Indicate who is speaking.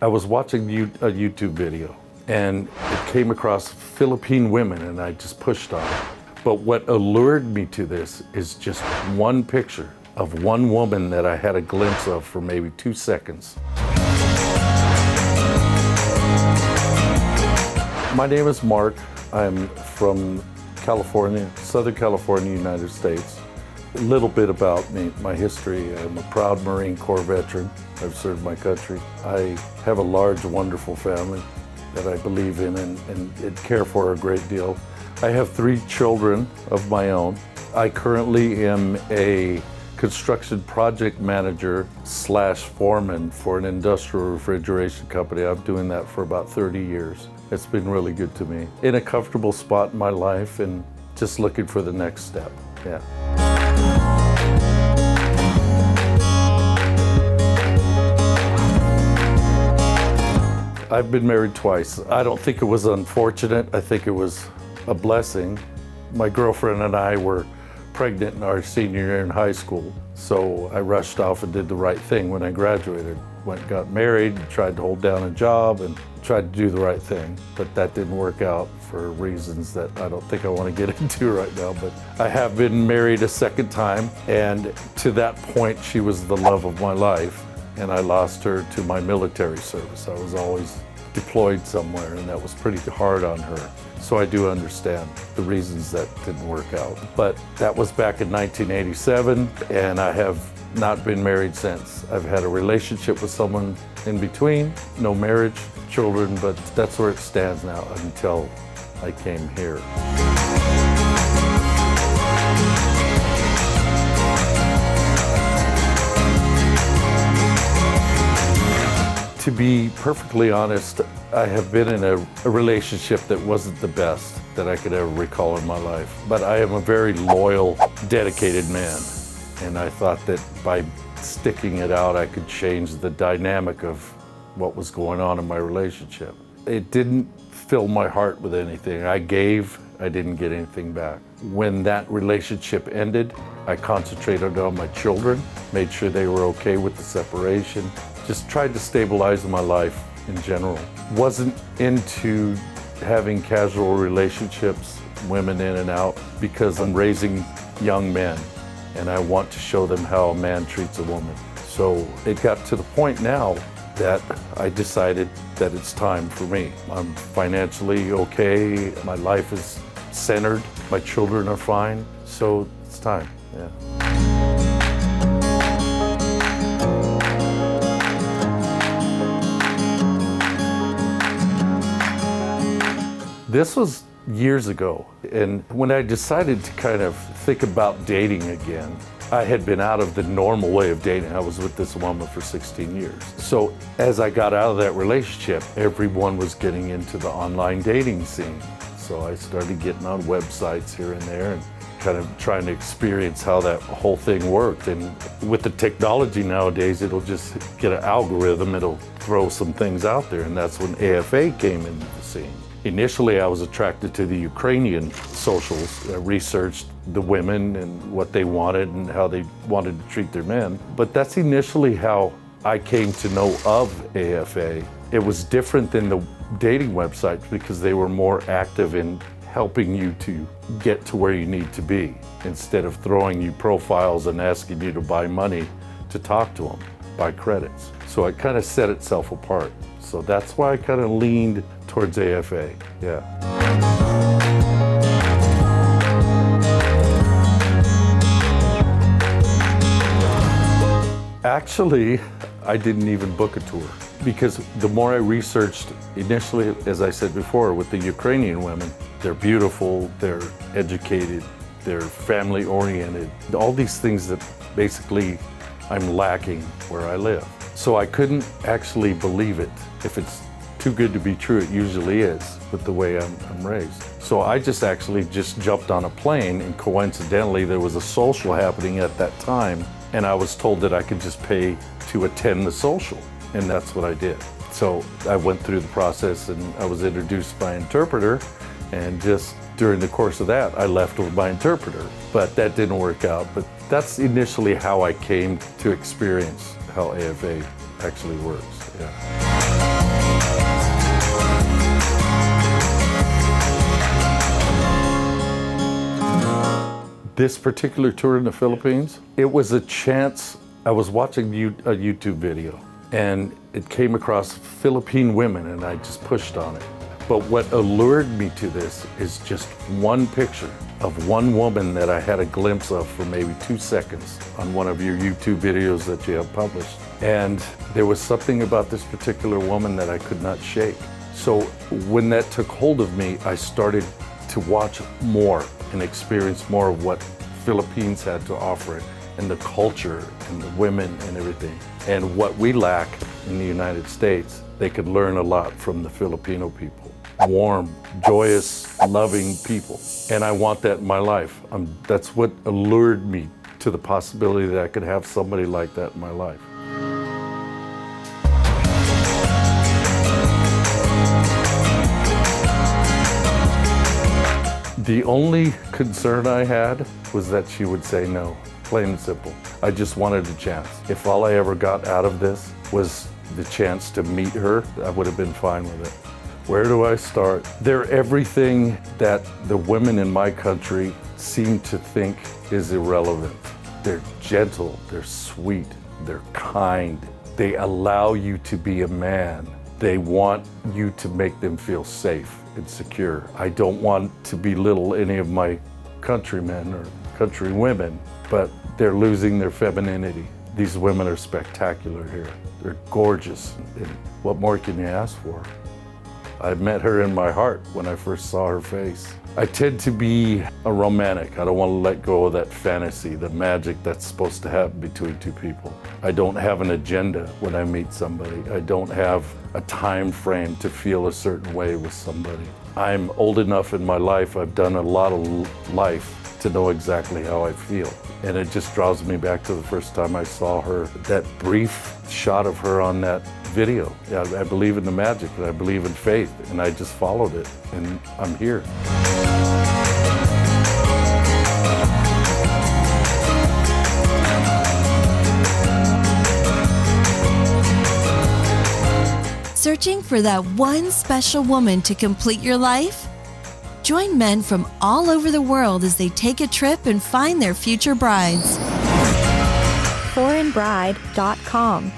Speaker 1: I was watching a YouTube video and it came across Philippine women and I just pushed on it. But what allured me to this is just one picture of one woman that I had a glimpse of for maybe 2 seconds. My name is Mark. I'm from California, Southern California, United States. A little bit about me, my history. I'm a proud Marine Corps veteran. I've served my country. I have a large, wonderful family that I believe in and care for a great deal. I have 3 children of my own. I currently am a construction project manager / foreman for an industrial refrigeration company. I'm doing that for about 30 years. It's been really good to me. In a comfortable spot in my life and just looking for the next step, yeah. I've been married twice. I don't think it was unfortunate. I think it was a blessing. My girlfriend and I were pregnant in our senior year in high school, so I rushed off and did the right thing when I graduated. Got married, tried to hold down a job and tried to do the right thing, but that didn't work out for reasons that I don't think I want to get into right now. But I have been married a second time, and to that point she was the love of my life, and I lost her to my military service. I was always deployed somewhere and that was pretty hard on her. So I do understand the reasons that didn't work out. But that was back in 1987 and I have not been married since. I've had a relationship with someone in between, no marriage, children, but that's where it stands now until I came here. To be perfectly honest, I have been in a relationship that wasn't the best that I could ever recall in my life. But I am a very loyal, dedicated man. And I thought that by sticking it out, I could change the dynamic of what was going on in my relationship. It didn't fill my heart with anything. I gave, I didn't get anything back. When that relationship ended, I concentrated on my children, made sure they were okay with the separation, just tried to stabilize my life in general. Wasn't into having casual relationships, women in and out, because I'm raising young men and I want to show them how a man treats a woman. So it got to the point now that I decided that it's time for me. I'm financially okay, my life is centered, my children are fine, so it's time, yeah. This was years ago, and when I decided to kind of think about dating again, I had been out of the normal way of dating. I was with this woman for 16 years. So as I got out of that relationship, everyone was getting into the online dating scene. So I started getting on websites here and there and kind of trying to experience how that whole thing worked. And with the technology nowadays, it'll just get an algorithm, it'll throw some things out there, and that's when AFA came into the scene. Initially, I was attracted to the Ukrainian socials. I researched the women and what they wanted and how they wanted to treat their men. But that's initially how I came to know of AFA. It was different than the dating websites because they were more active in helping you to get to where you need to be instead of throwing you profiles and asking you to buy money to talk to them, buy credits. So it kind of set itself apart. So that's why I kind of leaned towards AFA, yeah. Actually, I didn't even book a tour because the more I researched initially, as I said before, with the Ukrainian women, they're beautiful, they're educated, they're family oriented, all these things that basically I'm lacking where I live. So I couldn't actually believe it. If it's too good to be true, it usually is with the way I'm raised. So I just jumped on a plane, and coincidentally there was a social happening at that time, and I was told that I could just pay to attend the social, and that's what I did. So I went through the process and I was introduced by an interpreter, and just during the course of that I left with my interpreter. But that didn't work out. But that's initially how I came to experience how AFA actually works, yeah. This particular tour in the Philippines, it was a chance. I was watching a YouTube video and it came across Philippine women and I just pushed on it. But what allured me to this is just one picture of one woman that I had a glimpse of for maybe 2 seconds on one of your YouTube videos that you have published. And there was something about this particular woman that I could not shake. So when that took hold of me, I started to watch more and experience more of what Philippines had to offer and the culture and the women and everything. And what we lack in the United States, they could learn a lot from the Filipino people. Warm, joyous, loving people. And I want that in my life. That's what allured me to the possibility that I could have somebody like that in my life. The only concern I had was that she would say no, plain and simple. I just wanted a chance. If all I ever got out of this was the chance to meet her, I would have been fine with it. Where do I start? They're everything that the women in my country seem to think is irrelevant. They're gentle, they're sweet, they're kind. They allow you to be a man. They want you to make them feel safe and secure. I don't want to belittle any of my countrymen or countrywomen, but they're losing their femininity. These women are spectacular here. They're gorgeous. And what more can you ask for? I met her in my heart when I first saw her face. I tend to be a romantic. I don't want to let go of that fantasy, the magic that's supposed to happen between two people. I don't have an agenda when I meet somebody. I don't have a time frame to feel a certain way with somebody. I'm old enough in my life, I've done a lot of life to know exactly how I feel. And it just draws me back to the first time I saw her, that brief shot of her on that video. Yeah, I believe in the magic and I believe in faith, and I just followed it and I'm here.
Speaker 2: Searching for that one special woman to complete your life? Join men from all over the world as they take a trip and find their future brides.
Speaker 3: foreignbride.com